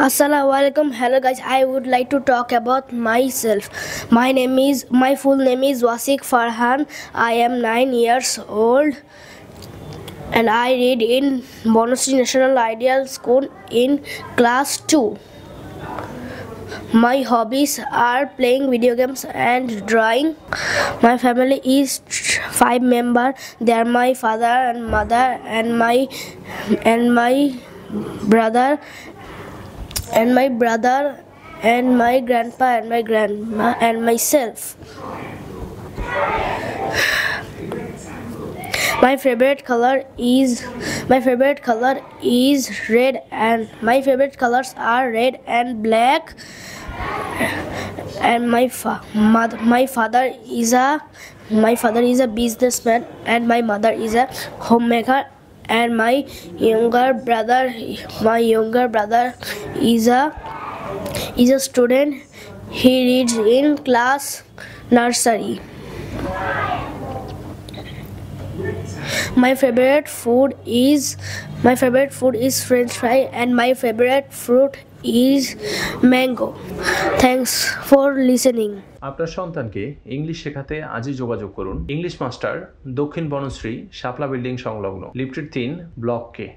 Assalamualaikum. Hello guys, I would like to talk about myself. My full name is Wasik Farhan. I am 9 years old and I read in Bonusri National Ideal School in class 2. My hobbies are playing video games and drawing. My family is 5 members. They are my father and mother and my brother and my grandpa and my grandma and myself. My favorite color is red, and my favorite colors are red and black. And my father is a businessman, and my mother is a homemaker. And my younger brother is a student. He reads in class nursery. My favorite food is French fry, and my favorite fruit is mango. Thanks for listening. আপনার সন্তানকে English শেখাতে আজই যোগাযোগ করুন English master, দক্ষিণ বনশ্রী, শাপলা building সংলগ্ন, lifted 3, block কে।